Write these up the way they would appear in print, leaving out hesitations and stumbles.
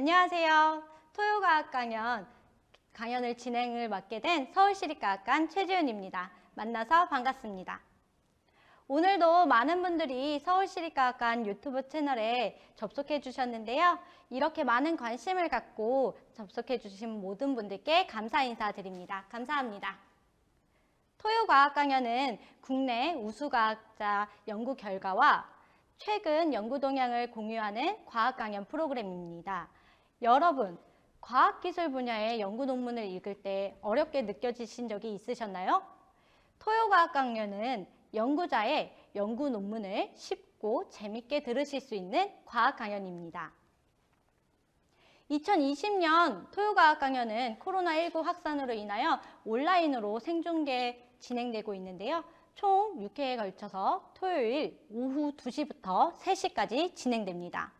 안녕하세요. 토요과학 강연을 진행을 맡게 된 서울시립과학관 최지은입니다. 만나서 반갑습니다. 오늘도 많은 분들이 서울시립과학관 유튜브 채널에 접속해 주셨는데요. 이렇게 많은 관심을 갖고 접속해 주신 모든 분들께 감사 인사드립니다. 감사합니다. 토요과학 강연은 국내 우수과학자 연구 결과와 최근 연구 동향을 공유하는 과학 강연 프로그램입니다. 여러분, 과학기술 분야의 연구 논문을 읽을 때 어렵게 느껴지신 적이 있으셨나요? 토요과학 강연은 연구자의 연구 논문을 쉽고 재밌게 들으실 수 있는 과학 강연입니다. 2020년 토요과학 강연은 코로나19 확산으로 인하여 온라인으로 생중계 진행되고 있는데요. 총 6회에 걸쳐서 토요일 오후 2시부터 3시까지 진행됩니다.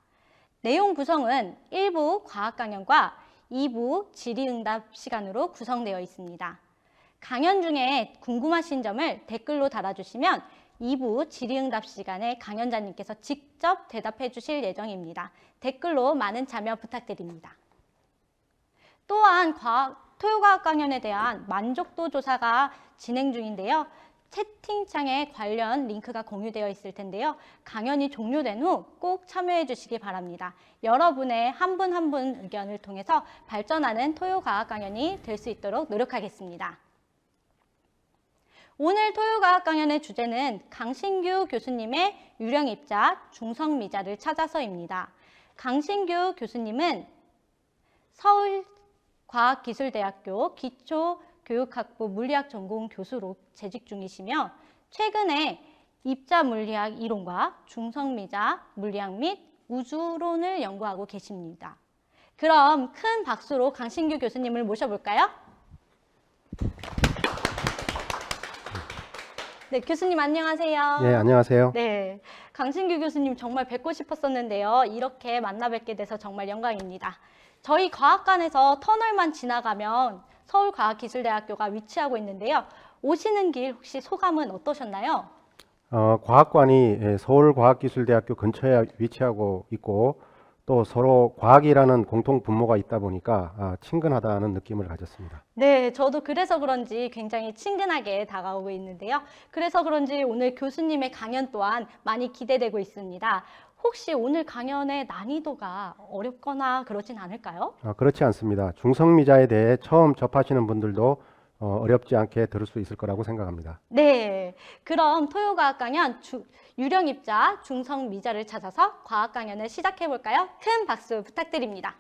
내용 구성은 1부 과학 강연과 2부 질의응답 시간으로 구성되어 있습니다. 강연 중에 궁금하신 점을 댓글로 달아주시면 2부 질의응답 시간에 강연자님께서 직접 대답해 주실 예정입니다. 댓글로 많은 참여 부탁드립니다. 또한 토요과학 강연에 대한 만족도 조사가 진행 중인데요. 채팅창에 관련 링크가 공유되어 있을 텐데요. 강연이 종료된 후 꼭 참여해 주시기 바랍니다. 여러분의 한 분 한 분 의견을 통해서 발전하는 토요과학 강연이 될 수 있도록 노력하겠습니다. 오늘 토요과학 강연의 주제는 강신규 교수님의 유령입자 중성미자를 찾아서입니다. 강신규 교수님은 서울과학기술대학교 기초교육학부 물리학 전공 교수로 재직 중이시며 최근에 입자물리학 이론과 중성미자 물리학 및 우주론을 연구하고 계십니다. 그럼 큰 박수로 강신규 교수님을 모셔볼까요? 네, 교수님 안녕하세요. 네, 안녕하세요. 네, 강신규 교수님 정말 뵙고 싶었었는데요. 이렇게 만나 뵙게 돼서 정말 영광입니다. 저희 과학관에서 터널만 지나가면 서울과학기술대학교가 위치하고 있는데요. 오시는 길 혹시 소감은 어떠셨나요? 과학관이 서울과학기술대학교 근처에 위치하고 있고 또 서로 과학이라는 공통 분모가 있다 보니까 친근하다는 느낌을 가졌습니다. 네, 저도 그래서 그런지 굉장히 친근하게 다가오고 있는데요. 그래서 그런지 오늘 교수님의 강연 또한 많이 기대되고 있습니다. 혹시 오늘 강연의 난이도가 어렵거나 그러진 않을까요? 그렇지 않습니다. 중성미자에 대해 처음 접하시는 분들도 어렵지 않게 들을 수 있을 거라고 생각합니다. 네, 그럼 토요과학 강연 유령입자 중성미자를 찾아서 과학 강연을 시작해 볼까요? 큰 박수 부탁드립니다.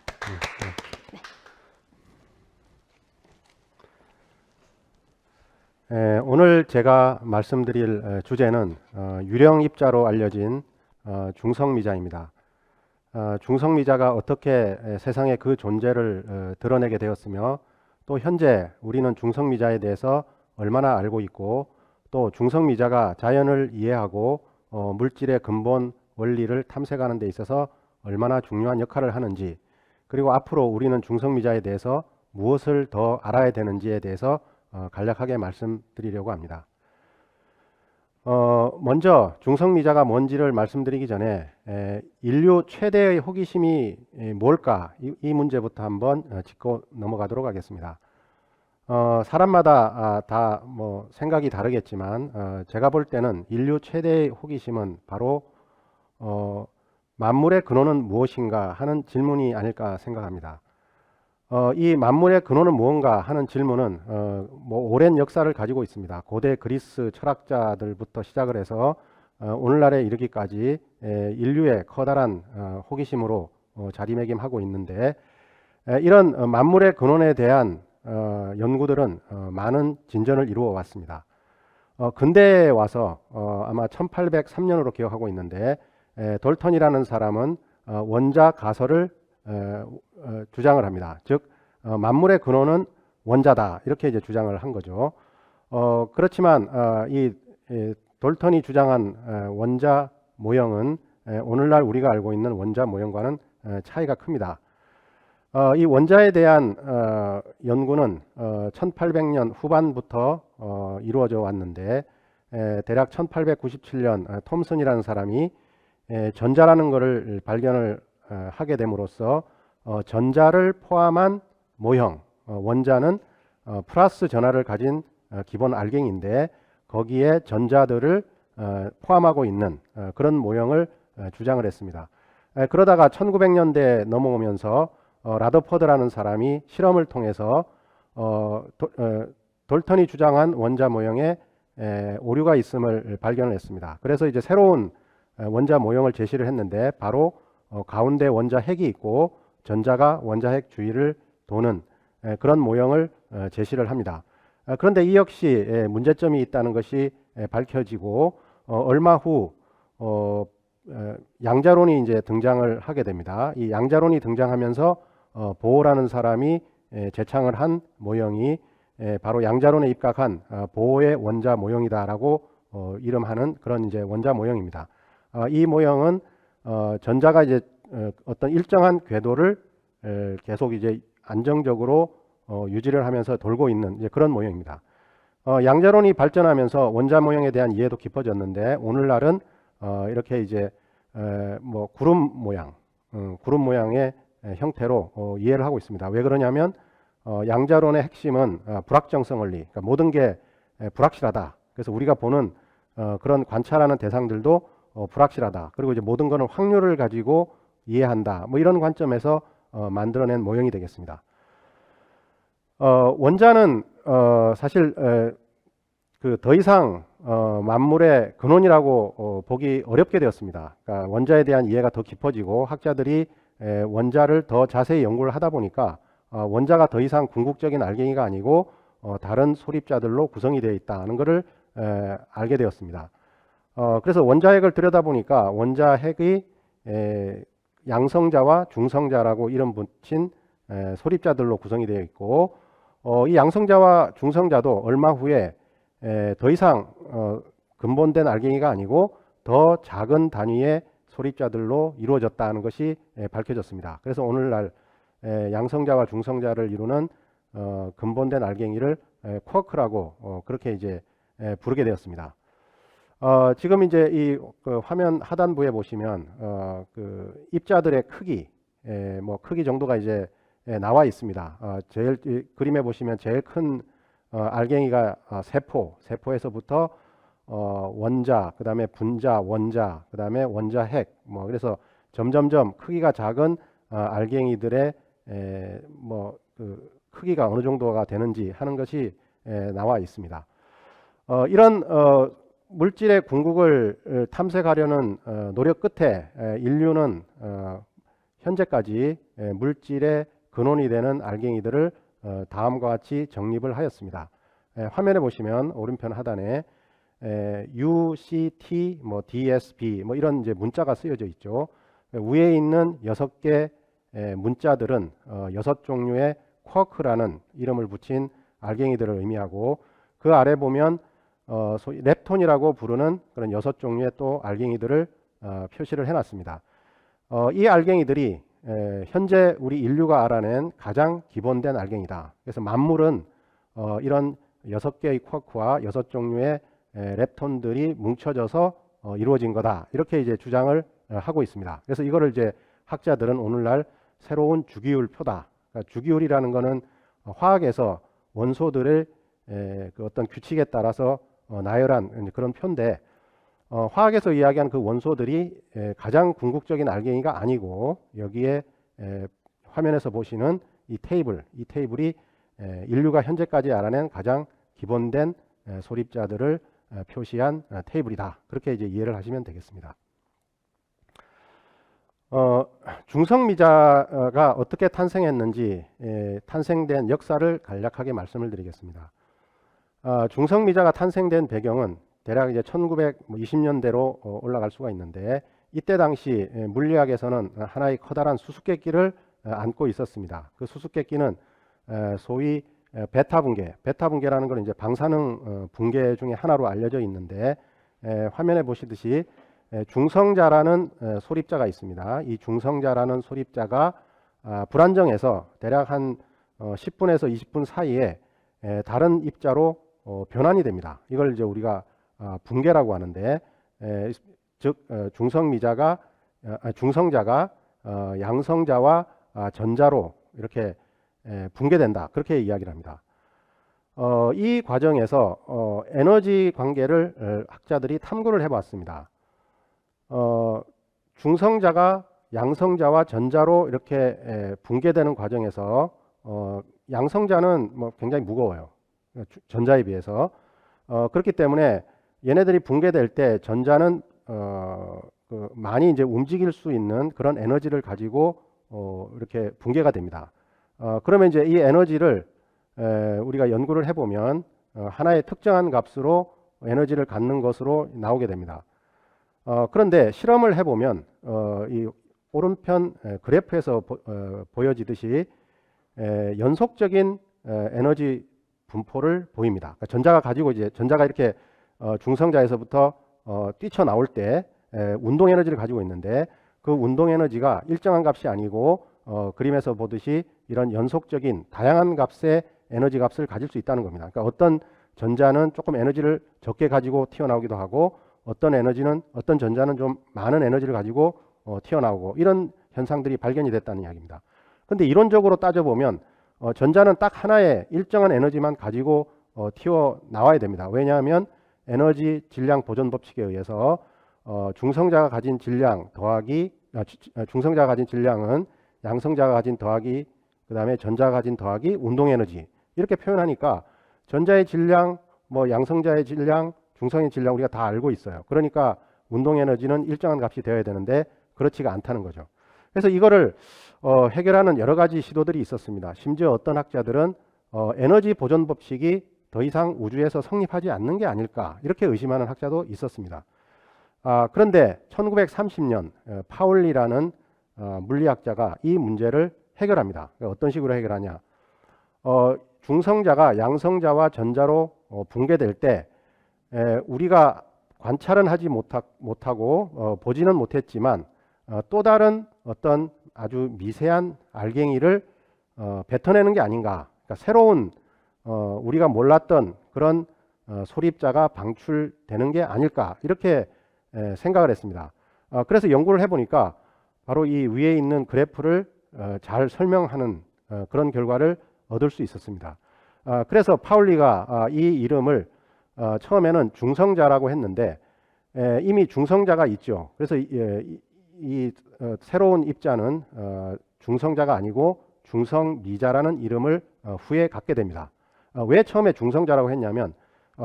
오늘 제가 말씀드릴 주제는 유령입자로 알려진 중성미자입니다. 중성미자가 어떻게 세상에 그 존재를 드러내게 되었으며 또 현재 우리는 중성미자에 대해서 얼마나 알고 있고 또 중성미자가 자연을 이해하고 물질의 근본 원리를 탐색하는 데 있어서 얼마나 중요한 역할을 하는지 그리고 앞으로 우리는 중성미자에 대해서 무엇을 더 알아야 되는지에 대해서 간략하게 말씀드리려고 합니다. 먼저 중성미자가 뭔지를 말씀드리기 전에 인류 최대의 호기심이 뭘까 이 문제부터 한번 짚고 넘어가도록 하겠습니다. 사람마다 다 뭐 생각이 다르겠지만 제가 볼 때는 인류 최대의 호기심은 바로 만물의 근원은 무엇인가 하는 질문이 아닐까 생각합니다. 이 만물의 근원은 무언가 하는 질문은 뭐 오랜 역사를 가지고 있습니다. 고대 그리스 철학자들부터 시작을 해서 오늘날에 이르기까지 인류의 커다란 호기심으로 자리매김하고 있는데 이런 만물의 근원에 대한 연구들은 많은 진전을 이루어 왔습니다. 근대에 와서 아마 1803년으로 기억하고 있는데 돌턴이라는 사람은 원자 가설을 주장을 합니다. 즉 만물의 근원은 원자다 이렇게 이제 주장을 한 거죠. 그렇지만 이 돌턴이 주장한 원자 모형은 오늘날 우리가 알고 있는 원자 모형과는 차이가 큽니다. 이 원자에 대한 연구는 1800년 후반부터 이루어져 왔는데 대략 1897년 톰슨이라는 사람이 전자라는 것을 발견을 하게 됨으로써 전자를 포함한 모형, 원자는 플러스 전하를 가진 기본 알갱이인데 거기에 전자들을 포함하고 있는 그런 모형을 주장을 했습니다. 그러다가 1900년대 넘어오면서 라더퍼드라는 사람이 실험을 통해서 돌턴이 주장한 원자 모형에 오류가 있음을 발견을 했습니다. 그래서 이제 새로운 원자 모형을 제시를 했는데 바로 가운데 원자 핵이 있고 전자가 원자 핵 주위를 도는 그런 모형을 제시를 합니다. 그런데 이 역시 문제점이 있다는 것이 밝혀지고 얼마 후 양자론이 이제 등장을 하게 됩니다. 이 양자론이 등장하면서 보어라는 사람이 제창을 한 모형이 바로 양자론에 입각한 보어의 원자 모형이다라고 이름하는 그런 이제 원자 모형입니다. 이 모형은 전자가 이제 어떤 일정한 궤도를 계속 이제 안정적으로 유지를 하면서 돌고 있는 이제 그런 모형입니다. 양자론이 발전하면서 원자 모형에 대한 이해도 깊어졌는데 오늘날은 이렇게 이제 뭐 구름 모양의 형태로 이해를 하고 있습니다. 왜 그러냐면 양자론의 핵심은 불확정성 원리, 그러니까 모든 게 불확실하다. 그래서 우리가 보는 그런 관찰하는 대상들도 불확실하다. 그리고 이제 모든 것은 확률을 가지고 이해한다. 뭐 이런 관점에서 만들어낸 모형이 되겠습니다. 원자는 사실 그 더 이상 만물의 근원이라고 보기 어렵게 되었습니다. 그러니까 원자에 대한 이해가 더 깊어지고 학자들이 원자를 더 자세히 연구를 하다 보니까 원자가 더 이상 궁극적인 알갱이가 아니고 다른 소립자들로 구성이 되어 있다는 것을 알게 되었습니다. 그래서 원자핵을 들여다보니까 원자핵이 양성자와 중성자라고 이름 붙인 소립자들로 구성이 되어 있고 이 양성자와 중성자도 얼마 후에 더 이상 근본된 알갱이가 아니고 더 작은 단위의 소립자들로 이루어졌다는 것이 밝혀졌습니다. 그래서 오늘날 양성자와 중성자를 이루는 근본된 알갱이를 쿼크라고 그렇게 이제 부르게 되었습니다. 지금 이제 이 화면 하단부에 보시면 그 입자들의 크기, 뭐 크기 정도가 이제 나와 있습니다. 제일 그림에 보시면 제일 큰 알갱이가 세포에서부터 원자, 그 다음에 분자, 원자, 그 다음에 원자 핵, 뭐 그래서 점점점 크기가 작은 알갱이들의 뭐 그 크기가 어느 정도가 되는지 하는 것이 나와 있습니다. 이런 물질의 궁극을 탐색하려는 노력 끝에 인류는 현재까지 물질의 근원이 되는 알갱이들을 다음과 같이 정립을 하였습니다. 화면에 보시면 오른편 하단에 UCT, 뭐 DSB, 뭐 이런 이제 문자가 쓰여져 있죠. 위에 있는 6개 문자들은 6종류의 쿼크라는 이름을 붙인 알갱이들을 의미하고 그 아래 보면 소위 렙톤이라고 부르는 그런 6종류의 또 알갱이들을 표시를 해놨습니다. 이 알갱이들이 현재 우리 인류가 알아낸 가장 기본된 알갱이다. 그래서 만물은 이런 6개의 쿼크와 6종류의 렙톤들이 뭉쳐져서 이루어진 거다. 이렇게 이제 주장을 하고 있습니다. 그래서 이거를 이제 학자들은 오늘날 새로운 주기율표다. 그러니까 주기율이라는 것은 화학에서 원소들의 그 어떤 규칙에 따라서 나열한 그런 표인데 화학에서 이야기하는 그 원소들이 가장 궁극적인 알갱이가 아니고 여기에 화면에서 보시는 이 테이블이 인류가 현재까지 알아낸 가장 기본된 소립자들을 표시한 테이블이다. 그렇게 이제 이해를 하시면 되겠습니다. 중성미자가 어떻게 탄생했는지 탄생된 역사를 간략하게 말씀을 드리겠습니다. 중성미자가 탄생된 배경은 대략 이제 1920년대로 올라갈 수가 있는데 이때 당시 물리학에서는 하나의 커다란 수수께끼를 안고 있었습니다. 그 수수께끼는 소위 베타 붕괴라는 건 이제 방사능 붕괴 중에 하나로 알려져 있는데 화면에 보시듯이 중성자라는 소립자가 있습니다. 이 중성자라는 소립자가 불안정해서 대략 한 10분에서 20분 사이에 다른 입자로 변환이 됩니다. 이걸 이제 우리가 붕괴라고 하는데 즉 중성자가 양성자와 전자로 이렇게 붕괴된다. 그렇게 이야기를 합니다. 이 과정에서 에너지 관계를 학자들이 탐구를 해봤습니다. 중성자가 양성자와 전자로 이렇게 붕괴되는 과정에서 양성자는 뭐 굉장히 무거워요. 전자에 비해서. 그렇기 때문에 얘네들이 붕괴될 때 전자는 많이 이제 움직일 수 있는 그런 에너지를 가지고 이렇게 붕괴가 됩니다. 그러면 이제 이 에너지를 우리가 연구를 해보면 하나의 특정한 값으로 에너지를 갖는 것으로 나오게 됩니다. 그런데 실험을 해보면 이 오른편 그래프에서 보여지듯이 연속적인 에너지 분포를 보입니다. 그러니까 전자가 이렇게 중성자에서부터 뛰쳐나올 때 운동 에너지를 가지고 있는데 그 운동 에너지가 일정한 값이 아니고 그림에서 보듯이 이런 연속적인 다양한 값의 에너지 값을 가질 수 있다는 겁니다. 그러니까 어떤 전자는 조금 에너지를 적게 가지고 튀어나오기도 하고 어떤 전자는 좀 많은 에너지를 가지고 튀어나오고 이런 현상들이 발견이 됐다는 이야기입니다. 그런데 이론적으로 따져보면 전자는 딱 하나의 일정한 에너지만 가지고 튀어나와야 됩니다. 왜냐하면 에너지 질량 보존 법칙에 의해서 중성자가 가진 질량 더하기 중성자가 가진 질량은 양성자가 가진 더하기 그 다음에 전자가 가진 더하기 운동 에너지 이렇게 표현하니까 전자의 질량, 뭐 양성자의 질량, 중성의 질량 우리가 다 알고 있어요. 그러니까 운동 에너지는 일정한 값이 되어야 되는데 그렇지가 않다는 거죠. 그래서 이거를 해결하는 여러 가지 시도들이 있었습니다. 심지어 어떤 학자들은 에너지 보존 법칙이 더 이상 우주에서 성립하지 않는 게 아닐까 이렇게 의심하는 학자도 있었습니다. 그런데 1930년 파울리라는 물리학자가 이 문제를 해결합니다. 어떤 식으로 해결하냐? 중성자가 양성자와 전자로 붕괴될 때 우리가 관찰은 하지 못하고 보지는 못했지만 또 다른 어떤 아주 미세한 알갱이를 뱉어내는 게 아닌가. 그러니까 새로운 우리가 몰랐던 그런 소립자가 방출되는 게 아닐까 이렇게 생각을 했습니다. 그래서 연구를 해보니까 바로 이 위에 있는 그래프를 잘 설명하는 그런 결과를 얻을 수 있었습니다. 그래서 파울리가 이 이름을 처음에는 중성자라고 했는데 이미 중성자가 있죠. 그래서 이 새로운 입자는 중성자가 아니고 중성미자라는 이름을 후에 갖게 됩니다. 왜 처음에 중성자라고 했냐면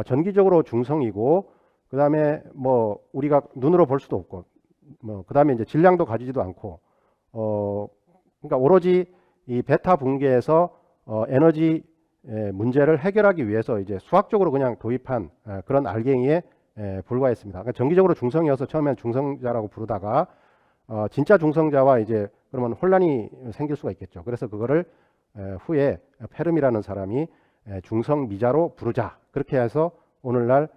전기적으로 중성이고 그 다음에 뭐 우리가 눈으로 볼 수도 없고 뭐 그 다음에 이제 질량도 가지지도 않고 그러니까 오로지 이 베타 붕괴에서 에너지 문제를 해결하기 위해서 이제 수학적으로 그냥 도입한 그런 알갱이에 불과했습니다. 그러니까 정기적으로 중성이어서 처음엔 중성자라고 부르다가 진짜 중성자와 이제 그러면 혼란이 생길 수가 있겠죠. 그래서 그거를 후에 페르미라는 사람이 중성미자로 부르자 그렇게 해서 오늘날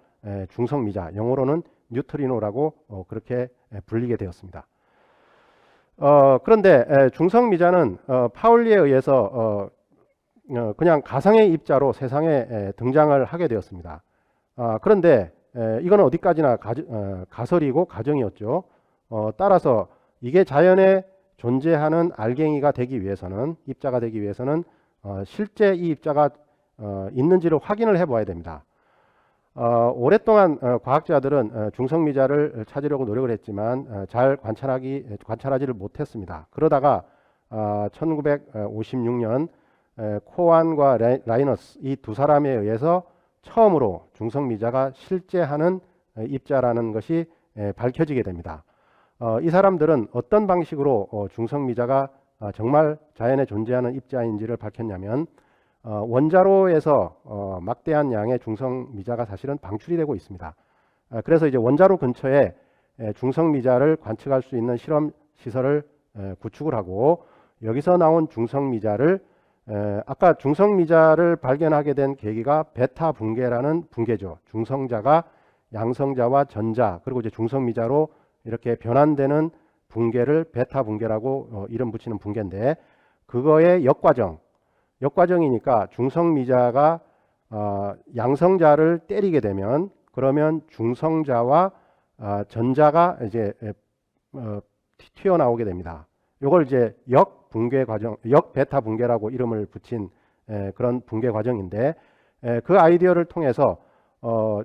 중성미자 영어로는 뉴트리노라고 그렇게 불리게 되었습니다. 그런데 중성미자는 파울리에 의해서 그냥 가상의 입자로 세상에 등장을 하게 되었습니다. 그런데 이건 어디까지나 가설이고 가정이었죠. 따라서 이게 자연에 존재하는 알갱이가 되기 위해서는 입자가 되기 위해서는 실제 이 입자가 있는지를 확인을 해봐야 됩니다. 오랫동안 과학자들은 중성미자를 찾으려고 노력을 했지만 잘 관찰하지를 못했습니다. 그러다가 1956년 코안과 라이너스 이 두 사람에 의해서 처음으로 중성미자가 실제하는 입자라는 것이 밝혀지게 됩니다. 이 사람들은 어떤 방식으로 중성미자가 정말 자연에 존재하는 입자인지를 밝혔냐면 원자로에서 막대한 양의 중성미자가 사실은 방출이 되고 있습니다. 그래서 이제 원자로 근처에 중성미자를 관측할 수 있는 실험 시설을 구축을 하고 여기서 나온 중성미자를 아까 중성미자를 발견하게 된 계기가 베타 붕괴라는 붕괴죠. 중성자가 양성자와 전자 그리고 이제 중성미자로 이렇게 변환되는 붕괴를 베타 붕괴라고 이름 붙이는 붕괴인데 그거의 역과정이니까 중성미자가 양성자를 때리게 되면 그러면 중성자와 전자가 이제 튀어나오게 됩니다. 이걸 이제 붕괴 과정, 역베타 붕괴라고 이름을 붙인 그런 붕괴 과정인데, 그 아이디어를 통해서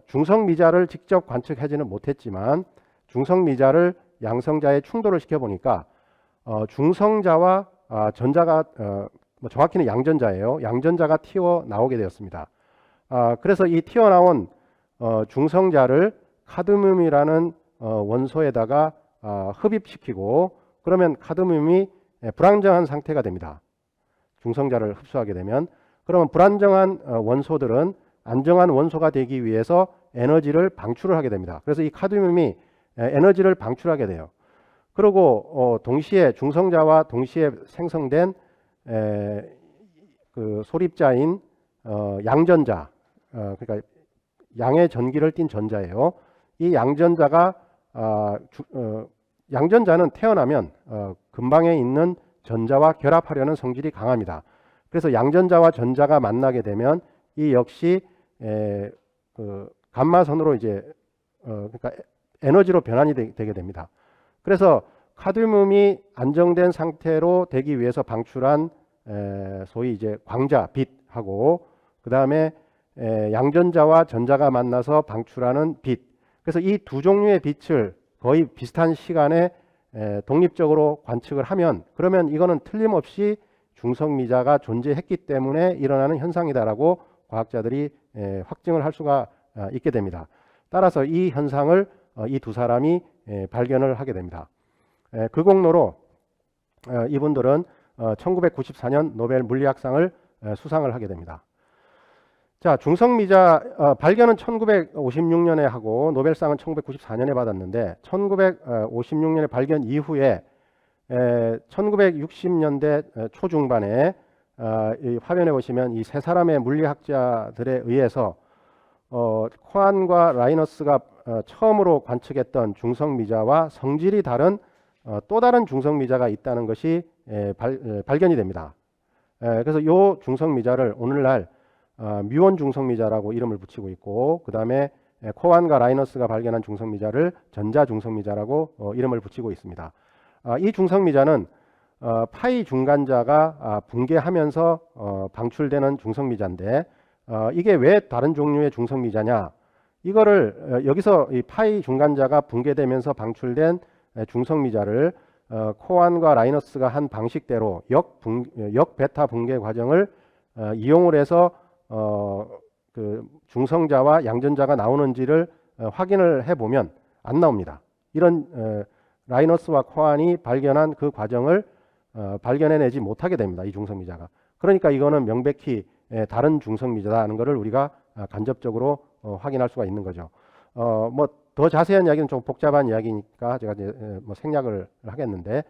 중성미자를 직접 관측하지는 못했지만 중성미자를 양성자에 충돌을 시켜보니까 중성자와 전자가 뭐 정확히는 양전자예요. 양전자가 튀어나오게 되었습니다. 그래서 이 튀어나온 중성자를 카드뮴이라는 원소에다가 흡입시키고, 그러면 카드뮴이 불안정한 상태가 됩니다. 중성자를 흡수하게 되면. 그러면 불안정한 원소들은 안정한 원소가 되기 위해서 에너지를 방출을 하게 됩니다. 그래서 이 카드뮴이 에너지를 방출하게 돼요. 그리고 동시에 중성자와 동시에 생성된 그 소립자인 양전자, 그러니까 양의 전기를 띤 전자예요. 이 양전자가 양전자는 태어나면 근방에 있는 전자와 결합하려는 성질이 강합니다. 그래서 양전자와 전자가 만나게 되면 이 역시 그 감마선으로 이제 그러니까 에너지로 변환이 되게 됩니다. 그래서 카드뮴이 안정된 상태로 되기 위해서 방출한 소위 이제 광자, 빛하고 그 다음에 양전자와 전자가 만나서 방출하는 빛. 그래서 이 두 종류의 빛을 거의 비슷한 시간에 독립적으로 관측을 하면, 그러면 이거는 틀림없이 중성미자가 존재했기 때문에 일어나는 현상이다라고 과학자들이 확증을 할 수가 있게 됩니다. 따라서 이 현상을 이 두 사람이 발견을 하게 됩니다. 그 공로로 이분들은 1994년 노벨 물리학상을 수상을 하게 됩니다. 자, 중성미자 발견은 1956년에 하고 노벨상은 1994년에 받았는데, 1956년에 발견 이후에 1960년대 초중반에 이 화면에 보시면 이 세 사람의 물리학자들에 의해서 코한과 라이너스가 처음으로 관측했던 중성미자와 성질이 다른 또 다른 중성미자가 있다는 것이 발견이 됩니다. 그래서 이 중성미자를 오늘날 뮤온 중성미자라고 이름을 붙이고 있고, 그 다음에 코한과 라이너스가 발견한 중성미자를 전자 중성미자라고 이름을 붙이고 있습니다. 이 중성미자는 파이 중간자가 붕괴하면서 방출되는 중성미자인데, 이게 왜 다른 종류의 중성미자냐, 이거를 여기서 이 파이 중간자가 붕괴되면서 방출된 중성미자를 코한과 라이너스가 한 방식대로 역베타 붕괴 과정을 이용을 해서 그 중성자와 양전자가 나오는지를 확인을 해보면 안 나옵니다. 이런 라이너스와 코한이 발견한 그 과정을 발견해내지 못하게 됩니다. 이 중성미자가. 그러니까 이거는 명백히 다른 중성미자라는 것을 우리가 간접적으로 확인할 수가 있는 거죠. 뭐 더 자세한 이야기는 좀 복잡한 이야기니까 제가 이제 뭐 생략을 하겠는데,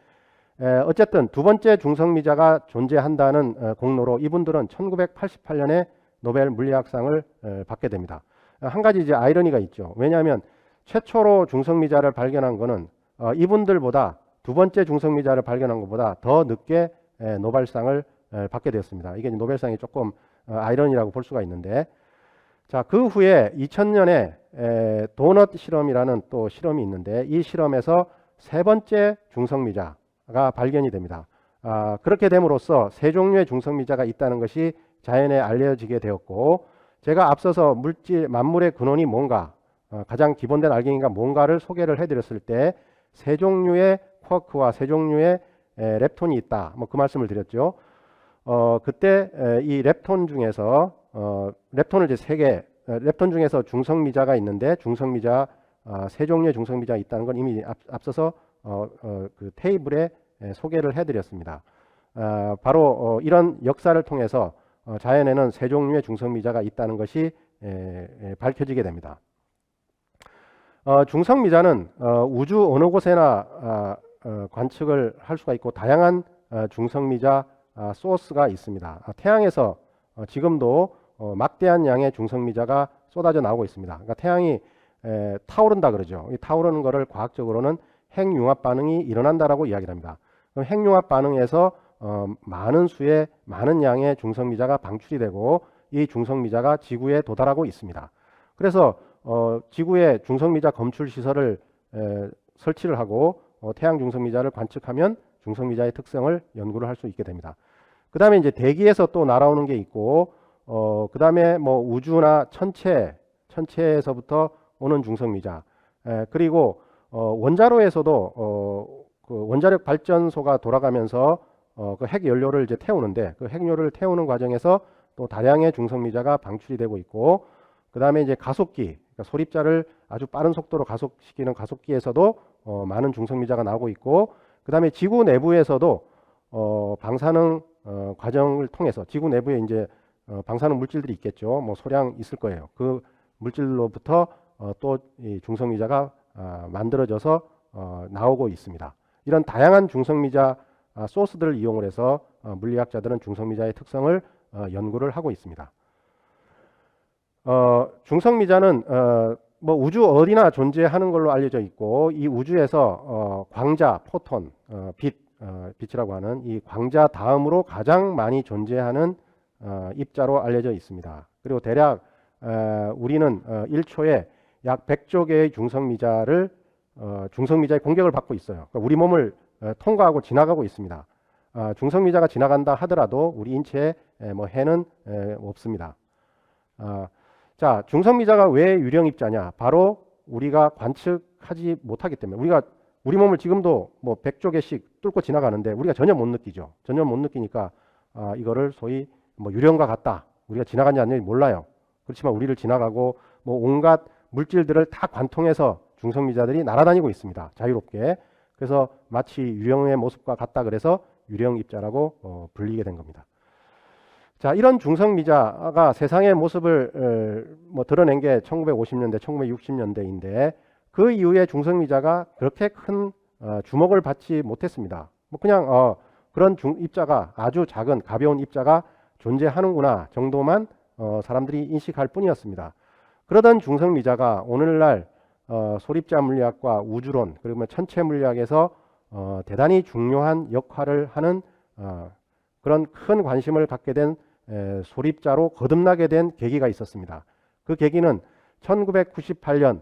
어쨌든 두 번째 중성미자가 존재한다는 공로로 이분들은 1988년에 노벨 물리학상을 받게 됩니다. 한 가지 이제 아이러니가 있죠. 왜냐하면 최초로 중성미자를 발견한 거는 이분들보다, 두 번째 중성미자를 발견한 것보다 더 늦게 노벨상을 받게 되었습니다. 이게 노벨상이 조금 아이러니라고 볼 수가 있는데, 자, 그 후에 2000년에 도넛 실험이라는 또 실험이 있는데, 이 실험에서 세 번째 중성미자가 발견이 됩니다. 그렇게 됨으로써 세 종류의 중성미자가 있다는 것이 자연에 알려지게 되었고, 제가 앞서서 만물의 근원이 뭔가, 가장 기본된 알갱이가 뭔가를 소개를 해드렸을 때 세 종류의 쿼크와 세 종류의 렙톤이 있다, 뭐 그 말씀을 드렸죠. 그때 이 렙톤 중에서 렙톤을 이제 세 개, 렙톤 중에서 중성미자가 있는데, 중성미자 세 종류의 중성미자가 있다는 건 이미 앞서서 그 테이블에 소개를 해드렸습니다. 바로 이런 역사를 통해서 자연에는 세 종류의 중성미자가 있다는 것이 밝혀지게 됩니다. 중성미자는 우주 어느 곳에나 관측을 할 수가 있고, 다양한 중성미자 소스가 있습니다. 태양에서 지금도 막대한 양의 중성미자가 쏟아져 나오고 있습니다. 그러니까 태양이 타오른다 그러죠. 이 타오르는 것을 과학적으로는 핵융합 반응이 일어난다라고 이야기를 합니다. 그럼 핵융합 반응에서 많은 수의 많은 양의 중성미자가 방출이 되고, 이 중성미자가 지구에 도달하고 있습니다. 그래서 지구에 중성미자 검출 시설을 설치를 하고 태양 중성미자를 관측하면 중성미자의 특성을 연구를 할 수 있게 됩니다. 그 다음에 이제 대기에서 또 날아오는 게 있고, 그 다음에 뭐 우주나 천체에서부터 오는 중성미자, 그리고 원자로에서도 그 원자력 발전소가 돌아가면서 그 핵 연료를 이제 태우는데, 그 핵연료를 태우는 과정에서 또 다량의 중성미자가 방출이 되고 있고, 그 다음에 이제 가속기, 그러니까 소립자를 아주 빠른 속도로 가속시키는 가속기에서도 많은 중성미자가 나오고 있고, 그 다음에 지구 내부에서도 방사능 과정을 통해서 지구 내부에 이제 방사능 물질들이 있겠죠. 뭐 소량 있을 거예요. 그 물질로부터 또 이 중성미자가 만들어져서 나오고 있습니다. 이런 다양한 중성미자 소스들을 이용을 해서 물리학자들은 중성미자의 특성을 연구를 하고 있습니다. 중성미자는 뭐 우주 어디나 존재하는 걸로 알려져 있고, 이 우주에서 광자, 포톤, 빛이라고 하는 이 광자 다음으로 가장 많이 존재하는 입자로 알려져 있습니다. 그리고 대략 우리는 1초에 약 100조 개의 중성미자의 공격을 받고 있어요. 그러니까 우리 몸을 통과하고 지나가고 있습니다. 중성미자가 지나간다 하더라도 우리 인체에 뭐 해는 없습니다. 자, 중성미자가 왜 유령입자냐? 바로 우리가 관측하지 못하기 때문에, 우리 몸을 지금도 뭐 100조 개씩 뚫고 지나가는데 우리가 전혀 못 느끼죠. 전혀 못 느끼니까 이거를 소위 뭐 유령과 같다, 우리가 지나간지 않는지 몰라요. 그렇지만 우리를 지나가고 뭐 온갖 물질들을 다 관통해서 중성미자들이 날아다니고 있습니다. 자유롭게. 그래서 마치 유령의 모습과 같다 그래서 유령입자라고 불리게 된 겁니다. 자, 이런 중성미자가 세상의 모습을 뭐 드러낸 게 1950년대, 1960년대인데 그 이후에 중성미자가 그렇게 큰 주목을 받지 못했습니다. 뭐 그냥 그런 입자가, 아주 작은 가벼운 입자가 존재하는구나 정도만 사람들이 인식할 뿐이었습니다. 그러던 중성미자가 오늘날 소립자 물리학과 우주론, 그리고 천체 물리학에서 대단히 중요한 역할을 하는 그런 큰 관심을 갖게 된 소립자로 거듭나게 된 계기가 있었습니다. 그 계기는 1998년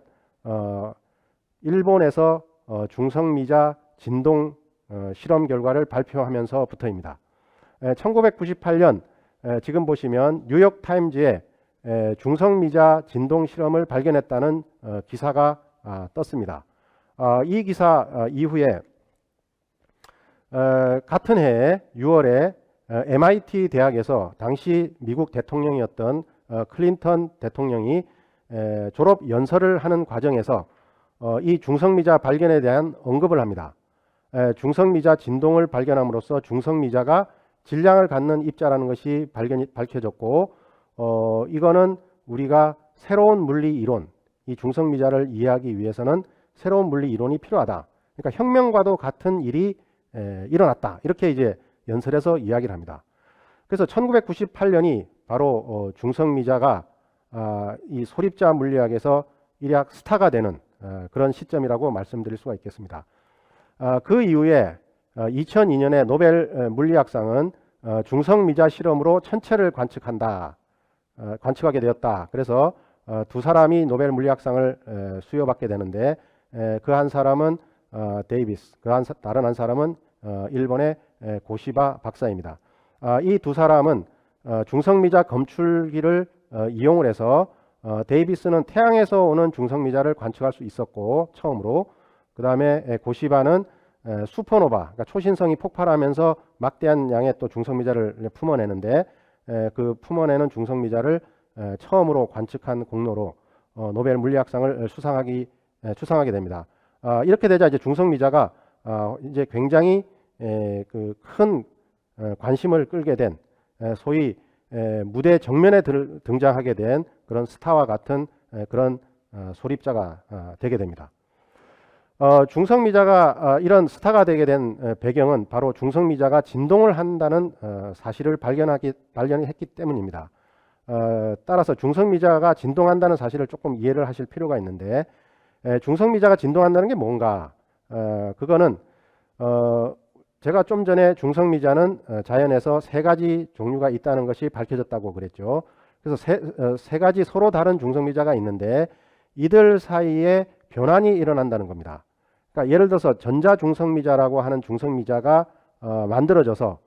일본에서 중성미자 진동 실험 결과를 발표하면서부터입니다. 1998년 지금 보시면 뉴욕타임즈에 중성미자 진동 실험을 발견했다는 기사가 떴습니다. 이 기사 이후에 같은 해에 6월에 MIT 대학에서 당시 미국 대통령이었던 클린턴 대통령이 졸업 연설을 하는 과정에서 이 중성미자 발견에 대한 언급을 합니다. 중성미자 진동을 발견함으로써 중성미자가 질량을 갖는 입자라는 것이 밝혀졌고, 이거는 우리가 새로운 물리 이론, 이 중성미자를 이해하기 위해서는 새로운 물리 이론이 필요하다. 그러니까 혁명과도 같은 일이 일어났다. 이렇게 이제 연설에서 이야기를 합니다. 그래서 1998년이 바로 중성미자가 이 소립자 물리학에서 일약 스타가 되는 그런 시점이라고 말씀드릴 수가 있겠습니다. 그 이후에 2002년에 노벨 물리학상은 중성미자 실험으로 천체를 관측하게 되었다. 그래서 두 사람이 노벨 물리학상을 수여받게 되는데, 그 한 사람은 데이비스, 다른 한 사람은 일본의 고시바 박사입니다. 이 두 사람은 중성미자 검출기를 이용을 해서 데이비스는 태양에서 오는 중성미자를 관측할 수 있었고 처음으로, 그 다음에 고시바는 슈퍼노바, 그러니까 초신성이 폭발하면서 막대한 양의 또 중성미자를 품어내는데, 그 품어내는 중성미자를 처음으로 관측한 공로로 노벨 물리학상을 수상하게 됩니다. 이렇게 되자 이제 중성미자가 이제 굉장히 그 큰 관심을 끌게 된, 소위 무대 정면에 등장하게 된 그런 스타와 같은 그런 소립자가 되게 됩니다. 중성미자가 이런 스타가 되게 된 배경은 바로 중성미자가 진동을 한다는 사실을 발견했기 때문입니다. 따라서 중성미자가 진동한다는 사실을 조금 이해를 하실 필요가 있는데, 중성미자가 진동한다는 게 뭔가? 그거는 제가 좀 전에 중성미자는 자연에서 세 가지 종류가 있다는 것이 밝혀졌다고 그랬죠. 그래서 세 가지 서로 다른 중성미자가 있는데 이들 사이에 변환이 일어난다는 겁니다. 그러니까 예를 들어서 전자중성미자라고 하는 중성미자가 만들어져서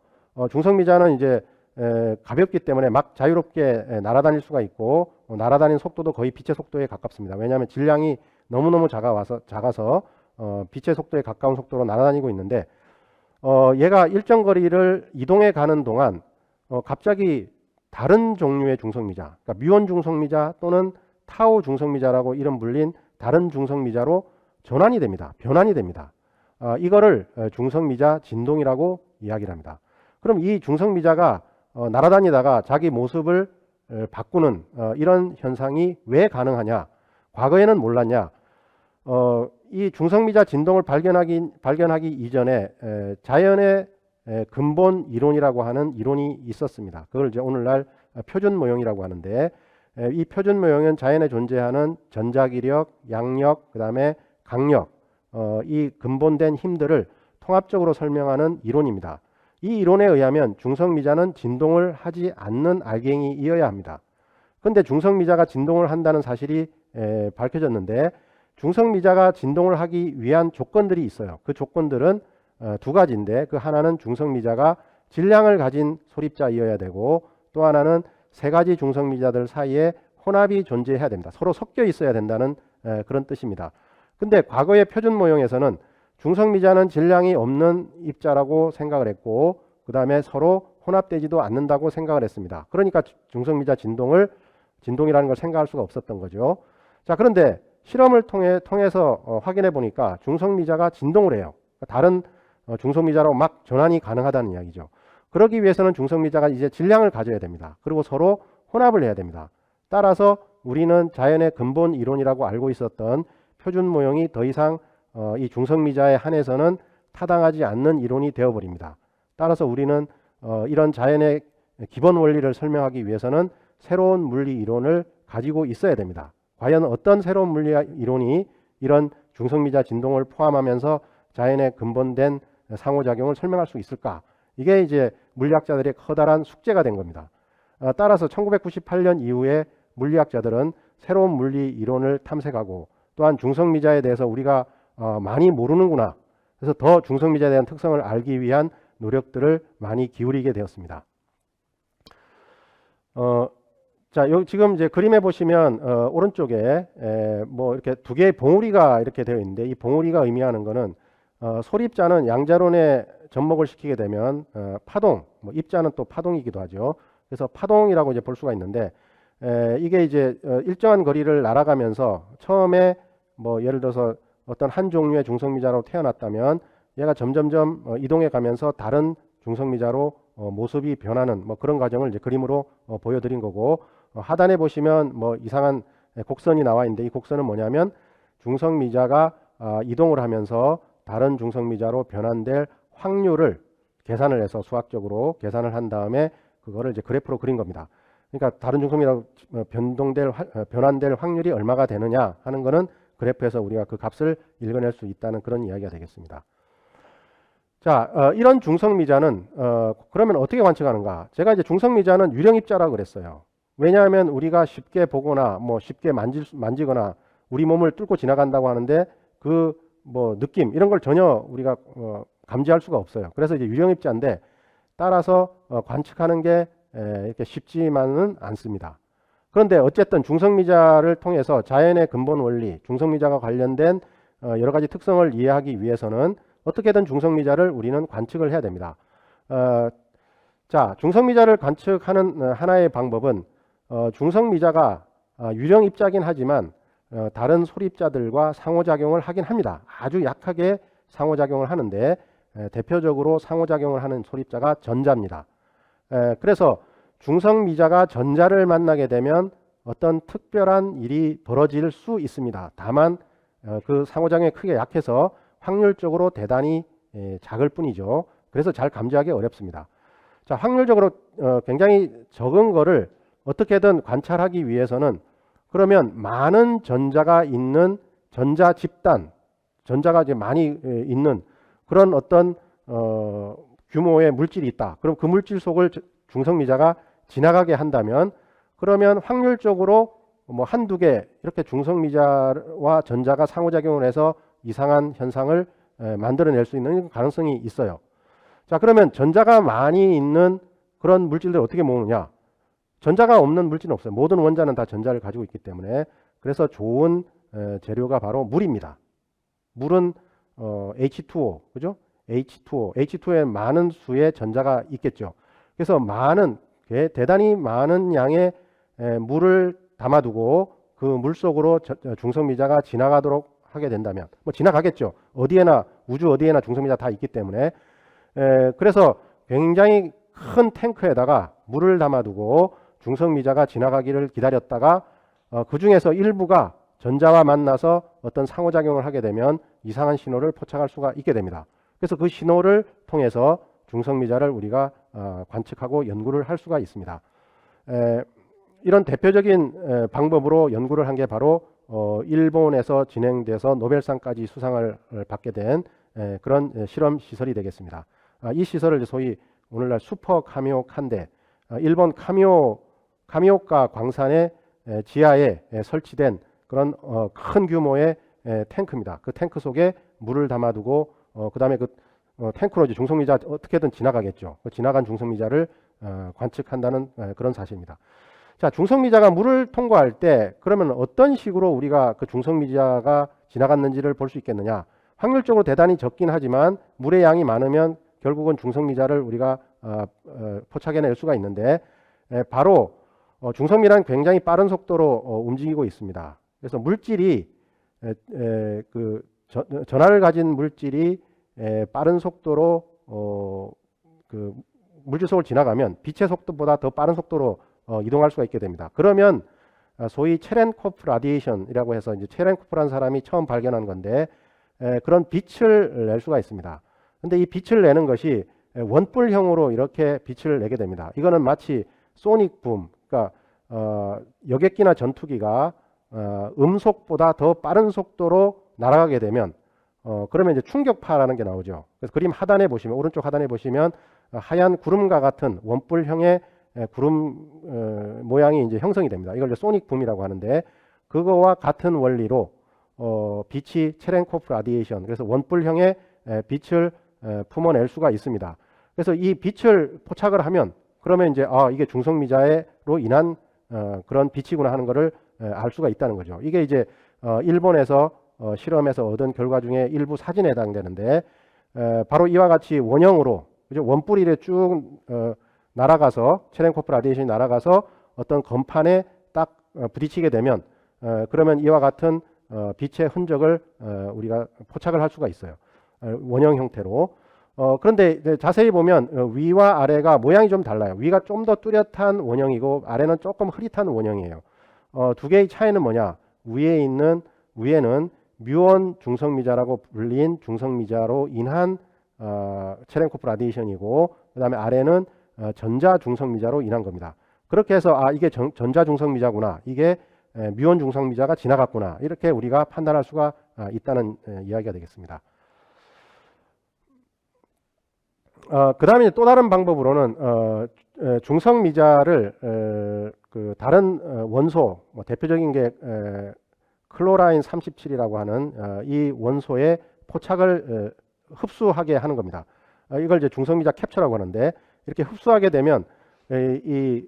중성미자는 이제 가볍기 때문에 막 자유롭게 날아다닐 수가 있고 날아다니는 속도도 거의 빛의 속도에 가깝습니다. 왜냐하면 질량이 너무너무 작아서 빛의 속도에 가까운 속도로 날아다니고 있는데 얘가 일정 거리를 이동해 가는 동안 갑자기 다른 종류의 중성미자, 그러니까 뮤온 중성미자 또는 타우 중성미자라고 이름 불린 다른 중성미자로 전환이 됩니다. 변환이 됩니다. 이거를 중성미자 진동이라고 이야기를 합니다. 그럼 이 중성미자가 날아다니다가 자기 모습을 바꾸는 이런 현상이 왜 가능하냐? 과거에는 몰랐냐? 이 중성미자 진동을 발견하기 이전에 자연의 근본 이론이라고 하는 이론이 있었습니다. 그걸 이제 오늘날 표준 모형이라고 하는데 이 표준 모형은 자연에 존재하는 전자기력, 양력, 그다음에 강력, 이 근본된 힘들을 통합적으로 설명하는 이론입니다. 이 이론에 의하면 중성미자는 진동을 하지 않는 알갱이이어야 합니다. 그런데 중성미자가 진동을 한다는 사실이 밝혀졌는데 중성미자가 진동을 하기 위한 조건들이 있어요. 그 조건들은 두 가지인데 그 하나는 중성미자가 질량을 가진 소립자이어야 되고 또 하나는 세 가지 중성미자들 사이에 혼합이 존재해야 됩니다. 서로 섞여 있어야 된다는 그런 뜻입니다. 근데 과거의 표준 모형에서는 중성미자는 질량이 없는 입자라고 생각을 했고 그 다음에 서로 혼합되지도 않는다고 생각을 했습니다. 그러니까 중성미자 진동이라는 걸 생각할 수가 없었던 거죠. 자, 그런데 실험을 통해서 확인해 보니까 중성미자가 진동을 해요. 다른 중성미자로 막 전환이 가능하다는 이야기죠. 그러기 위해서는 중성미자가 이제 질량을 가져야 됩니다. 그리고 서로 혼합을 해야 됩니다. 따라서 우리는 자연의 근본 이론이라고 알고 있었던 표준 모형이 더 이상 이 중성미자에 한해서는 타당하지 않는 이론이 되어버립니다. 따라서 우리는 이런 자연의 기본 원리를 설명하기 위해서는 새로운 물리 이론을 가지고 있어야 됩니다. 과연 어떤 새로운 물리 이론이 이런 중성미자 진동을 포함하면서 자연의 근본된 상호작용을 설명할 수 있을까? 이게 이제 물리학자들의 커다란 숙제가 된 겁니다. 따라서 1998년 이후에 물리학자들은 새로운 물리 이론을 탐색하고 또한 중성미자에 대해서 우리가 많이 모르는구나. 그래서 더 중성미자에 대한 특성을 알기 위한 노력들을 많이 기울이게 되었습니다. 자, 여기 지금 이제 그림에 보시면 오른쪽에 뭐 이렇게 두 개의 봉우리가 이렇게 되어 있는데 이 봉우리가 의미하는 거는 소립자는 양자론에 접목을 시키게 되면 파동, 뭐 입자는 또 파동이기도 하죠. 그래서 파동이라고 이제 볼 수가 있는데 이게 이제 일정한 거리를 날아가면서 처음에 뭐 예를 들어서 어떤 한 종류의 중성미자로 태어났다면 얘가 점점점 이동해 가면서 다른 중성미자로 모습이 변하는 뭐 그런 과정을 이제 그림으로 보여드린 거고 하단에 보시면 뭐 이상한 곡선이 나와 있는데 이 곡선은 뭐냐면 중성미자가 이동을 하면서 다른 중성미자로 변환될 확률을 계산을 해서 수학적으로 계산을 한 다음에 그거를 이제 그래프로 그린 겁니다. 그러니까 다른 중성미자로 변환될 확률이 얼마가 되느냐 하는 거는 그래프에서 우리가 그 값을 읽어낼 수 있다는 그런 이야기가 되겠습니다. 자, 이런 중성미자는 그러면 어떻게 관측하는가? 제가 이제 중성미자는 유령입자라고 그랬어요. 왜냐하면 우리가 쉽게 보거나 뭐 쉽게 만지거나 우리 몸을 뚫고 지나간다고 하는데 그 뭐 느낌 이런 걸 전혀 우리가 감지할 수가 없어요. 그래서 이제 유령입자인데 따라서 관측하는 게 이렇게 쉽지만은 않습니다. 그런데 어쨌든 중성미자를 통해서 자연의 근본 원리, 중성미자가 관련된 여러 가지 특성을 이해하기 위해서는 어떻게든 중성미자를 우리는 관측을 해야 됩니다. 자, 중성미자를 관측하는 하나의 방법은 중성미자가 유령입자긴 하지만 다른 소립자들과 상호작용을 하긴 합니다. 아주 약하게 상호작용을 하는데 대표적으로 상호작용을 하는 소립자가 전자입니다. 그래서 중성미자가 전자를 만나게 되면 어떤 특별한 일이 벌어질 수 있습니다. 다만 그 상호작용이 크게 약해서 확률적으로 대단히 작을 뿐이죠. 그래서 잘 감지하기 어렵습니다. 자, 확률적으로 굉장히 적은 거를 어떻게든 관찰하기 위해서는 그러면 많은 전자가 있는 전자 집단, 전자가 이제 많이 있는 그런 어떤 규모의 물질이 있다. 그럼 그 물질 속을 중성미자가 지나가게 한다면 그러면 확률적으로 뭐 한두 개 이렇게 중성미자와 전자가 상호작용을 해서 이상한 현상을 만들어낼 수 있는 가능성이 있어요. 자, 그러면 전자가 많이 있는 그런 물질들 어떻게 모으느냐? 전자가 없는 물질은 없어요. 모든 원자는 다 전자를 가지고 있기 때문에. 그래서 좋은 재료가 바로 물입니다. 물은 H2O, 그죠? H2O에 많은 수의 전자가 있겠죠. 그래서 대단히 많은 양의 물을 담아두고 그 물 속으로 중성미자가 지나가도록 하게 된다면, 뭐 지나가겠죠. 우주 어디에나 중성미자 다 있기 때문에. 그래서 굉장히 큰 탱크에다가 물을 담아두고 중성미자가 지나가기를 기다렸다가 그 중에서 일부가 전자와 만나서 어떤 상호작용을 하게 되면 이상한 신호를 포착할 수가 있게 됩니다. 그래서 그 신호를 통해서 중성미자를 우리가 관측하고 연구를 할 수가 있습니다. 이런 대표적인 방법으로 연구를 한 게 바로 일본에서 진행돼서 노벨상까지 수상을 받게 된 그런 실험 시설이 되겠습니다. 이 시설을 소위 오늘날 슈퍼 카미오 칸데, 일본 카미오카 광산의 지하에 설치된 그런 큰 규모의 탱크입니다. 그 탱크 속에 물을 담아두고 그 다음에 그 탱크로 이제 중성미자 어떻게든 지나가겠죠. 그 지나간 중성미자를 관측한다는 그런 사실입니다. 자, 중성미자가 물을 통과할 때 그러면 어떤 식으로 우리가 그 중성미자가 지나갔는지를 볼 수 있겠느냐? 확률적으로 대단히 적긴 하지만 물의 양이 많으면 결국은 중성미자를 우리가 포착해낼 수가 있는데 바로 중성미자는 굉장히 빠른 속도로 움직이고 있습니다. 그래서 물질이 전하를 가진 물질이 빠른 속도로 그 물질 속을 지나가면 빛의 속도보다 더 빠른 속도로 이동할 수가 있게 됩니다. 그러면 소위 체렌코프 라디에이션이라고 해서 이제 체렌코프라는 사람이 처음 발견한 건데 그런 빛을 낼 수가 있습니다. 근데 이 빛을 내는 것이 원뿔형으로 이렇게 빛을 내게 됩니다. 이거는 마치 소닉 붐, 그러니까 여객기나 전투기가 음속보다 더 빠른 속도로 날아가게 되면 그러면 이제 충격파라는 게 나오죠. 그래서 그림 하단에 보시면, 오른쪽 하단에 보시면 하얀 구름과 같은 원뿔형의 구름 모양이 이제 형성이 됩니다. 이걸 이제 소닉 붐이라고 하는데 그거와 같은 원리로 빛이 체렌코프 라디에이션, 그래서 원뿔형의 빛을 품어낼 수가 있습니다. 그래서 이 빛을 포착을 하면 그러면 이제 이게 중성미자로 인한 그런 빛이구나 하는 것을 알 수가 있다는 거죠. 이게 이제 일본에서 실험에서 얻은 결과 중에 일부 사진에 해당되는데 바로 이와 같이 원형으로, 그죠? 원뿔이 이렇게 쭉 날아가서 체렌코프 라디에이션이 날아가서 어떤 건판에 딱 부딪히게 되면 그러면 이와 같은 빛의 흔적을 우리가 포착을 할 수가 있어요. 원형 형태로. 그런데 자세히 보면 위와 아래가 모양이 좀 달라요. 위가 좀 더 뚜렷한 원형이고 아래는 조금 흐릿한 원형이에요. 두 개의 차이는 뭐냐? 위에는 뮤온 중성미자라고 불린 중성미자로 인한 체렌코프 라디에이션이고 그 다음에 아래는 전자 중성미자로 인한 겁니다. 그렇게 해서 이게 전자 중성미자구나, 이게 뮤온 중성미자가 지나갔구나, 이렇게 우리가 판단할 수가 있다는 이야기가 되겠습니다. 그 다음에 또 다른 방법으로는 중성미자를 그 다른 원소, 대표적인 게 클로라인 37이라고 하는 이 원소의 포착을 흡수하게 하는 겁니다. 이걸 이제 중성미자 캡처라고 하는데 이렇게 흡수하게 되면 이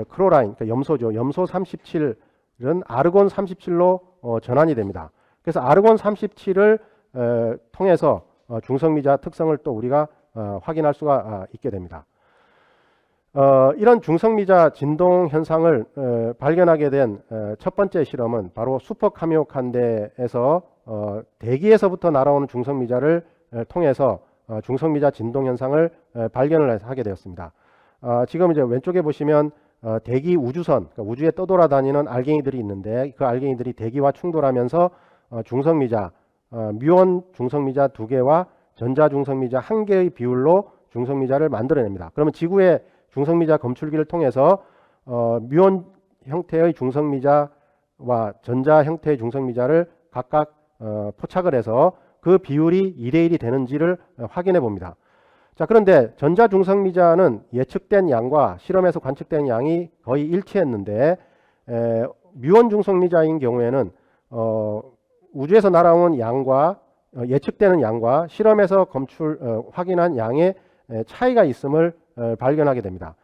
클로라인, 그러니까 염소죠. 염소 37은 아르곤 37로 전환이 됩니다. 그래서 아르곤 37을 통해서 중성미자 특성을 또 우리가 확인할 수가 있게 됩니다. 이런 중성미자 진동 현상을 발견하게 된 첫 번째 실험은 바로 슈퍼카미오칸데에서 대기에서부터 날아오는 중성미자를 통해서 중성미자 진동 현상을 발견을 하게 되었습니다. 지금 이제 왼쪽에 보시면 대기 우주선, 그러니까 우주에 떠돌아다니는 알갱이들이 있는데 그 알갱이들이 대기와 충돌하면서 중성미자, 뮤온 중성미자 2개와 전자 중성미자 1개의 비율로 중성미자를 만들어냅니다. 그러면 지구의 중성미자 검출기를 통해서 뮤온 형태의 중성미자와 전자 형태의 중성미자를 각각 포착을 해서 그 비율이 2대1이 되는지를 확인해 봅니다. 자, 그런데 전자 중성미자는 예측된 양과 실험에서 관측된 양이 거의 일치했는데 뮤온 중성미자인 경우에는 우주에서 날아온 양과 예측되는 양과 실험에서 확인한 양의 차이가 있음을 발견하게 됩니다.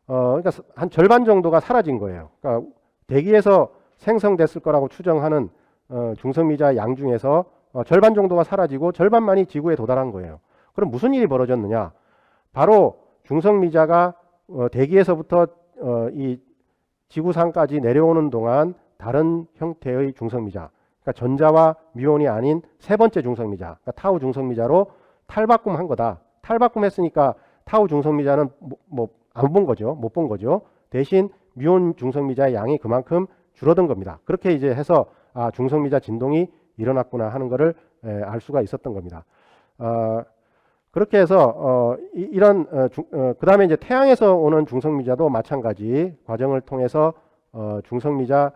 그러니까 한 절반 정도가 사라진 거예요. 그러니까 대기에서 생성됐을 거라고 추정하는 중성미자 양 중에서 절반 정도가 사라지고 절반만이 지구에 도달한 거예요. 그럼 무슨 일이 벌어졌느냐? 바로 중성미자가 대기에서부터 이 지구상까지 내려오는 동안 다른 형태의 중성미자, 그러니까 전자와 뮤온이 아닌 세 번째 중성미자, 그러니까 타우 중성미자로 탈바꿈한 거다. 탈바꿈했으니까 타우 중성미자는 안 본 거죠. 못 본 거죠. 대신 뮤온 중성미자의 양이 그만큼 줄어든 겁니다. 그렇게 이제 해서 중성미자 진동이 일어났구나 하는 것을 알 수가 있었던 겁니다. 그렇게 해서 그 다음에 이제 태양에서 오는 중성미자도 마찬가지 과정을 통해서 중성미자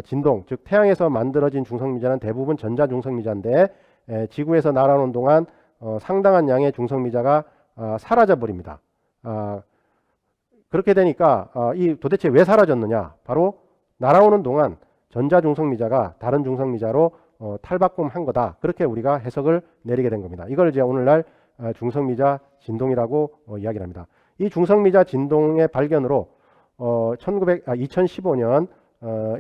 진동, 즉 태양에서 만들어진 중성미자는 대부분 전자 중성미자인데 지구에서 날아오는 동안 상당한 양의 중성미자가 사라져 버립니다. 그렇게 되니까 이 도대체 왜 사라졌느냐? 바로 날아오는 동안 전자 중성미자가 다른 중성미자로 탈바꿈한 거다. 그렇게 우리가 해석을 내리게 된 겁니다. 이걸 이제 오늘날 중성미자 진동이라고 이야기를 합니다. 이 중성미자 진동의 발견으로 2015년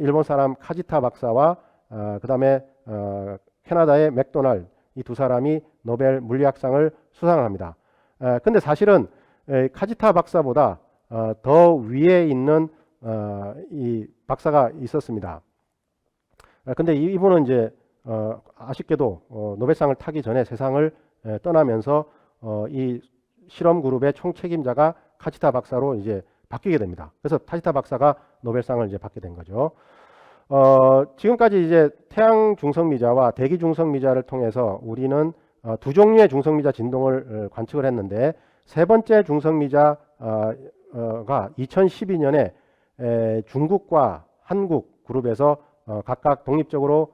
일본 사람 카지타 박사와 그 다음에 캐나다의 맥도날드 이 두 사람이 노벨 물리학상을 수상을 합니다. 근데 사실은 카지타 박사보다 더 위에 있는 이 박사가 있었습니다. 근데 이분은 이제 아쉽게도 노벨상을 타기 전에 세상을 떠나면서 이 실험 그룹의 총책임자가 카지타 박사로 이제 바뀌게 됩니다. 그래서 카지타 박사가 노벨상을 이제 받게 된 거죠. 지금까지 이제 태양 중성미자와 대기 중성미자를 통해서 우리는 두 종류의 중성미자 진동을 관측을 했는데 세 번째 중성미자가 2012년에 중국과 한국 그룹에서 각각 독립적으로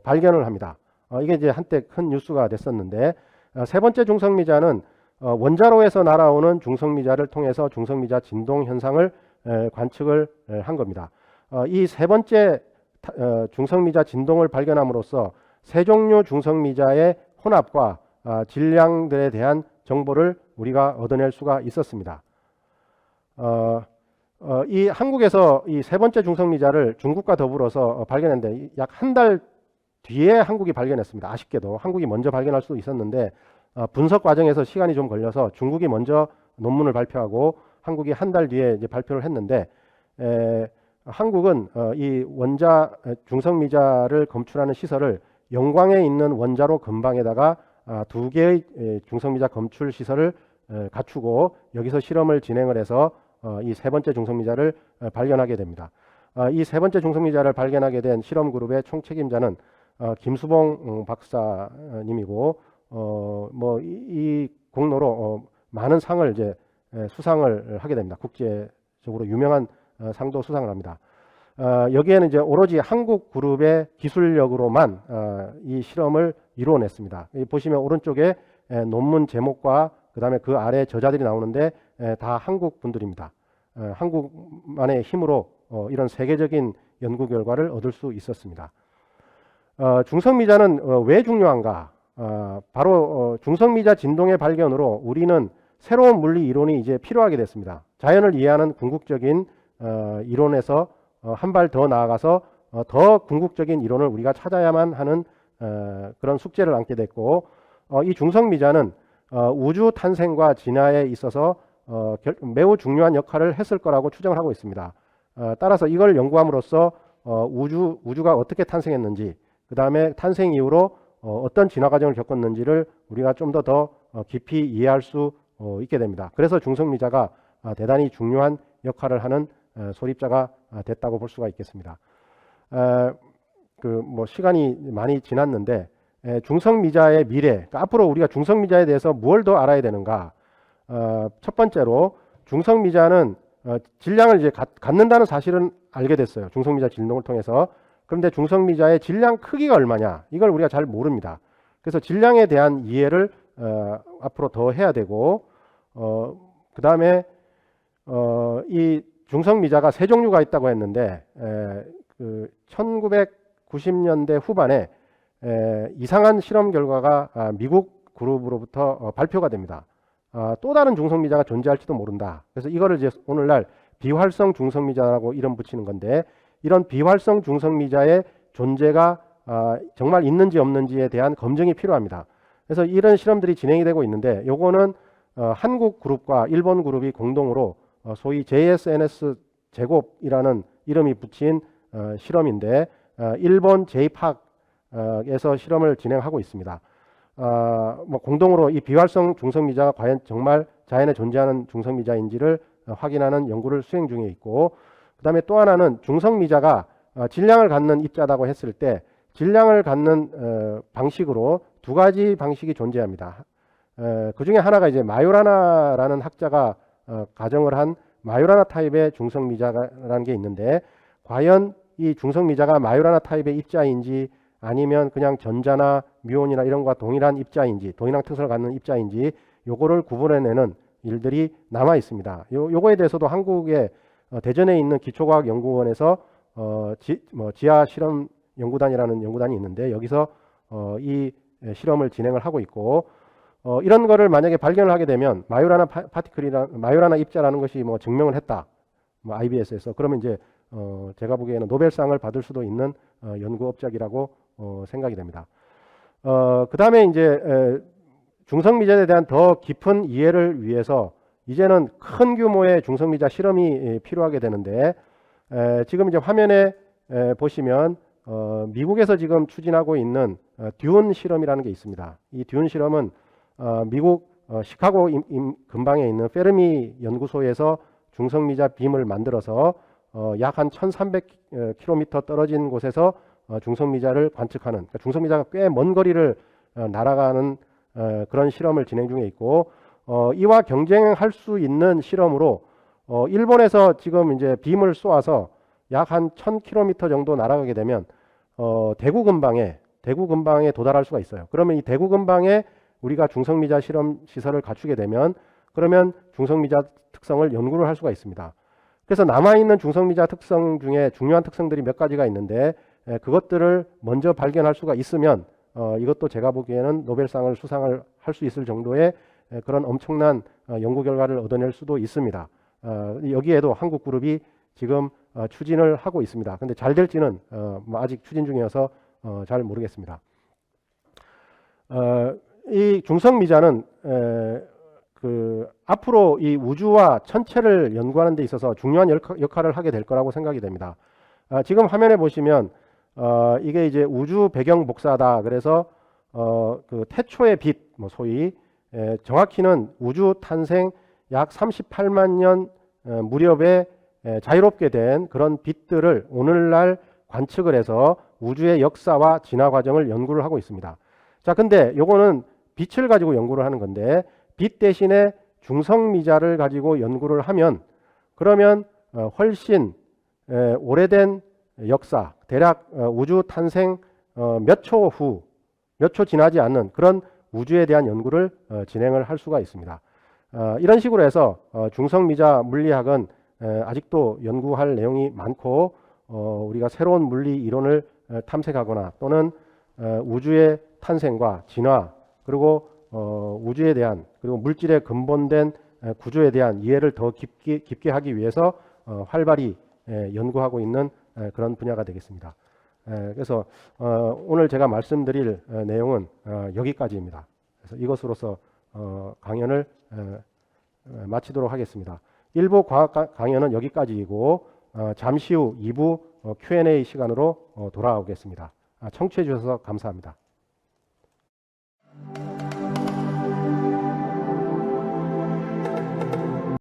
발견을 합니다. 이게 이제 한때 큰 뉴스가 됐었는데 세 번째 중성미자는 원자로에서 날아오는 중성미자를 통해서 중성미자 진동 현상을 관측을 한 겁니다. 이 세 번째 중성미자 진동을 발견함으로써 세 종류 중성미자의 혼합과 질량들에 대한 정보를 우리가 얻어낼 수가 있었습니다. 이 한국에서 이 세 번째 중성미자를 중국과 더불어서 발견했는데 약 한 달 뒤에 한국이 발견했습니다. 아쉽게도 한국이 먼저 발견할 수도 있었는데 분석 과정에서 시간이 좀 걸려서 중국이 먼저 논문을 발표하고 한국이 한 달 뒤에 이제 발표를 했는데 한국은 이 원자 중성미자를 검출하는 시설을 영광에 있는 원자로 근방에다가 두 개의 중성미자 검출 시설을 갖추고 여기서 실험을 진행을 해서 이 세 번째 중성미자를 발견하게 됩니다. 이 세 번째 중성미자를 발견하게 된 실험 그룹의 총책임자는 김수봉 박사님이고 이 공로로 많은 상을 이제 수상을 하게 됩니다. 국제적으로 유명한 상도 수상을 합니다. 여기에는 이제 오로지 한국 그룹의 기술력으로만 이 실험을 이루어냈습니다. 보시면 오른쪽에 논문 제목과 그 다음에 그 아래 저자들이 나오는데 다 한국 분들입니다. 한국만의 힘으로 이런 세계적인 연구 결과를 얻을 수 있었습니다. 중성미자는 왜 중요한가? 바로 중성미자 진동의 발견으로 우리는 새로운 물리 이론이 이제 필요하게 됐습니다. 자연을 이해하는 궁극적인 이론에서 한 발 더 나아가서 더 궁극적인 이론을 우리가 찾아야만 하는 그런 숙제를 안게 됐고 이 중성미자는 우주 탄생과 진화에 있어서 매우 중요한 역할을 했을 거라고 추정을 하고 있습니다. 따라서 이걸 연구함으로써 우주가 어떻게 탄생했는지 그 다음에 탄생 이후로 어떤 진화 과정을 겪었는지를 우리가 좀 더 깊이 이해할 수 있게 됩니다. 그래서 중성미자가 대단히 중요한 역할을 하는 소립자가 됐다고 볼 수가 있겠습니다. 시간이 많이 지났는데 중성미자의 미래, 그러니까 앞으로 우리가 중성미자에 대해서 뭘 더 알아야 되는가? 첫 번째로 중성미자는 질량을 이제 갖는다는 사실은 알게 됐어요. 중성미자 진동을 통해서. 그런데 중성미자의 질량 크기가 얼마냐? 이걸 우리가 잘 모릅니다. 그래서 질량에 대한 이해를 앞으로 더 해야 되고 그 다음에 이 중성미자가 세 종류가 있다고 했는데 1990년대 후반에 이상한 실험 결과가 미국 그룹으로부터 발표가 됩니다. 또 다른 중성미자가 존재할지도 모른다. 그래서 이거를 이제 오늘날 비활성 중성미자라고 이름 붙이는 건데, 이런 비활성 중성미자의 존재가 정말 있는지 없는지에 대한 검증이 필요합니다. 그래서 이런 실험들이 진행이 되고 있는데, 요거는 한국 그룹과 일본 그룹이 공동으로 소위 JSNS 제곱이라는 이름이 붙인 실험인데, 일본 J-PAC에서 실험을 진행하고 있습니다. 뭐 공동으로 이 비활성 중성미자가 과연 정말 자연에 존재하는 중성미자인지를 확인하는 연구를 수행 중에 있고, 그 다음에 또 하나는 중성미자가 질량을 갖는 입자라고 했을 때 질량을 갖는 방식으로 두 가지 방식이 존재합니다. 그 중에 하나가 이제 마요라나라는 학자가 가정을 한 마요라나 타입의 중성미자라는 게 있는데, 과연 이 중성미자가 마요라나 타입의 입자인지 아니면 그냥 전자나 뮤온이나 이런 것과 동일한 입자인지, 동일한 특성을 갖는 입자인지 요거를 구분해내는 일들이 남아 있습니다. 요거에 대해서도 한국의 대전에 있는 기초과학연구원에서 지하 실험 연구단이라는 연구단이 있는데, 여기서 이 실험을 진행을 하고 있고, 이런 거를 만약에 발견을 하게 되면 마요라나 입자라는 것이 뭐 증명을 했다, 뭐 IBS에서, 그러면 이제 제가 보기에는 노벨상을 받을 수도 있는 연구 업적이라고 생각이 됩니다. 그 다음에 이제 중성미자에 대한 더 깊은 이해를 위해서 이제는 큰 규모의 중성미자 실험이 필요하게 되는데, 지금 이제 화면에 보시면 미국에서 지금 추진하고 있는 듀온 실험이라는 게 있습니다. 이 듀온 실험은 미국 시카고 근방에 있는 페르미 연구소에서 중성미자 빔을 만들어서 약 한 1300km 떨어진 곳에서 중성미자를 관측하는, 그러니까 중성미자가 꽤 먼 거리를 날아가는 그런 실험을 진행 중에 있고, 이와 경쟁할 수 있는 실험으로 일본에서 지금 이제 빔을 쏘아서 약 한 1000km 정도 날아가게 되면 대구 근방에 도달할 수가 있어요. 그러면 이 대구 근방에 우리가 중성미자 실험 시설을 갖추게 되면, 그러면 중성미자 특성을 연구를 할 수가 있습니다. 그래서 남아있는 중성미자 특성 중에 중요한 특성들이 몇 가지가 있는데, 그것들을 먼저 발견할 수가 있으면 이것도 제가 보기에는 노벨상을 수상을 할 수 있을 정도의 그런 엄청난 연구 결과를 얻어낼 수도 있습니다. 여기에도 한국 그룹이 지금 추진을 하고 있습니다. 근데 잘 될지는 뭐 아직 추진 중이어서 잘 모르겠습니다. 이 중성미자는 앞으로 이 우주와 천체를 연구하는 데 있어서 중요한 역할을 하게 될 거라고 생각이 됩니다. 지금 화면에 보시면 이게 이제 우주 배경 복사다. 그래서 그 태초의 빛, 뭐 소위 정확히는 우주 탄생 약 38만 년 무렵에 자유롭게 된 그런 빛들을 오늘날 관측을 해서 우주의 역사와 진화 과정을 연구를 하고 있습니다. 자, 근데 요거는 빛을 가지고 연구를 하는 건데, 빛 대신에 중성미자를 가지고 연구를 하면, 그러면 훨씬 오래된 역사, 대략 우주 탄생 몇 초 지나지 않는 그런 우주에 대한 연구를 진행을 할 수가 있습니다. 이런 식으로 해서 중성미자 물리학은 아직도 연구할 내용이 많고, 우리가 새로운 물리 이론을 탐색하거나 또는 우주의 탄생과 진화, 그리고 우주에 대한, 그리고 물질의 근본된 구조에 대한 이해를 더 깊게 하기 위해서 활발히 연구하고 있는 그런 분야가 되겠습니다. 그래서 오늘 제가 말씀드릴 내용은 여기까지입니다. 그래서 이것으로서 강연을 마치도록 하겠습니다. 1부 과학 강연은 여기까지이고, 잠시 후 2부 Q&A 시간으로 돌아오겠습니다. 청취해 주셔서 감사합니다.